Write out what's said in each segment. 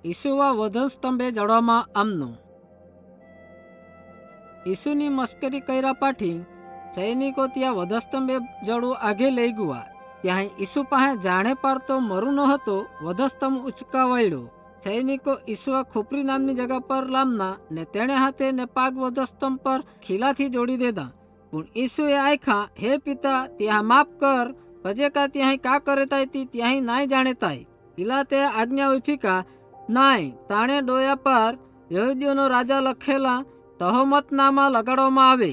ઈસુવા વધસ્તંભે જડવામાં આમનો ઈસુની મસ્કરી કર્યા પાછી સૈનિકો ત્યાં વધસ્તંભે જડવું આગે લઈ ગયા. ત્યાં ઈસુ પાસે જાણે પાડતો મરું ન હતો. વધસ્તંભ ઉચકાવાયો. સૈનિકો ઈસુવા ખોપરી નામની જગા પર લામના ને તેણે હાથે ને પાગ વધસ્તંભ પર ખીલાથી જોડી દેતા. પણ ઈસુએ આયખા, હે પિતા, ત્યાં માફ કર, કજે કા ત્યાં કા કરે તાય તી ત્યાં નાય જાણે તાય. પિલાતે આજ્ઞા ઉફીકા નાય તાણે ડોયા પર યહૂદીઓનો રાજા લખેલા તહોમતનામા લગાડવામાં આવે.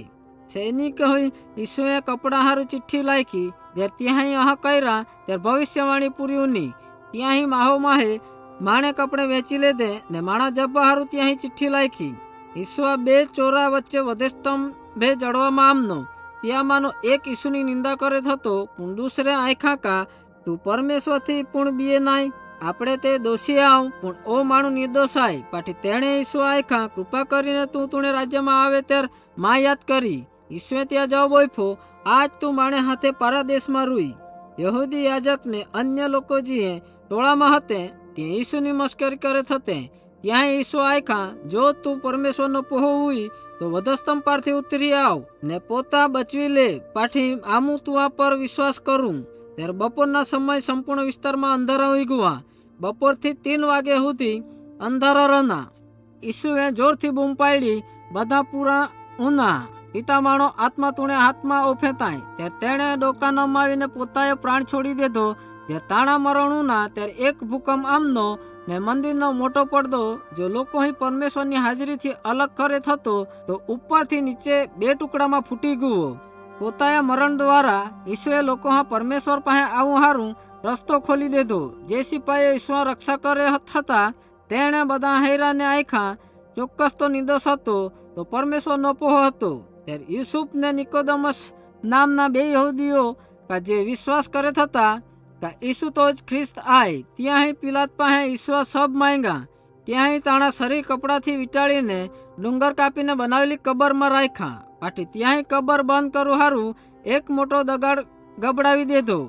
સૈનિક હોય ઈસુએ કપડા હારું ચિઠ્ઠી લાખી. જ્યારે ત્યાં અહ કર્યા ત્યારે ભવિષ્યવાણી પૂરી ઉની. ત્યાં માહો માહે માણે કપડે વેચી લેદે ને માણા જબ્બા હારું ત્યાં ચિઠ્ઠી લાખી. ઈસુઆ બે ચોરા વચ્ચે વધસ્તંભે જડવામાં આમનો. ત્યાંમાંનો એક ઈસુની નિંદા કરે થતો, પણ દૂસરે આયખા કા તું પરમેશ્વરથી પૂર્ણ બીએ નાય. આપણે તે દોષી આવ પણ ઓ માણું નિર્દોષાય. પાછી તેણે ઈસુ આયખા, કૃપા કરીને તું તુણે રાજ્યમાં આવે ત્યારે માં યાદ કરી. ઈસુએ ત્યાં જવાબ આપ્યો, આજ તું માણે હાથે પારાદેશમાં રૂઈ. યહૂદી યાજકને અન્ય લોકો જે ટોળામાં હતે ત્યાં ઈસુની મસ્કરી કરે થતે. ત્યાં ઈસુ આયખા, જો તું પરમેશ્વરનો પોહો હોય તો વધસ્તંભ પરથી ઉતરી આવ ને પોતા બચવી લે. પાછી આમું તું આ પર વિશ્વાસ કરું. ત્યારે બપોરના સમય સંપૂર્ણ વિસ્તારમાં અંધારા હોઈ ગયા. બપોરથી 3 વાગ્યા સુધી અંધારા રહના. ઈસુએ જોરથી બૂમ પાડી, બધા પૂરા ઊના. પિતામાણો આત્મા તુણે હાથમાં ઓફેતાય. ત્યારે તેણે ડોકા નમાવીને પોતાએ પ્રાણ છોડી દીધો. જ્યારે તાણા મરણુના ત્યારે એક ભૂકંપ આમનો ને મંદિરનો મોટો પડદો જો લોકો અહીં પરમેશ્વરની હાજરીથી અલગ કરે થતો તો ઉપરથી નીચે 2 ટુકડામાં ફૂટી ગયો. પોતાએ મરણ દ્વારા ઈસુએ લોકો હા પરમેશ્વર પાસે આવું હારું રસ્તો ખોલી દીધો. જે સિપાહીઓ ઈશ્વર રક્ષા કરે થતા તેણે બધા હેરાને આયખા ચોક્કસ તો નિર્દોષ હતો તો પરમેશ્વરનો પોહો હતો. ત્યારે યુસુફ ને નિકોદમસ નામના 2 યહૂદીઓ કા જે વિશ્વાસ કરે થતા કા ઈસુ તો જ ખ્રિસ્ત આય. ત્યાં પિલાત પાસે ઈશ્વર સબ માંગ્યા. ત્યાં તાણા શરીર કપડાથી વીંટાળીને ડુંગર કાપીને બનાવેલી કબરમાં રાખ્યા. પાછી ત્યાં કબર બંધ કરું હારું એક મોટો દગાડ ગબડાવી દીધો.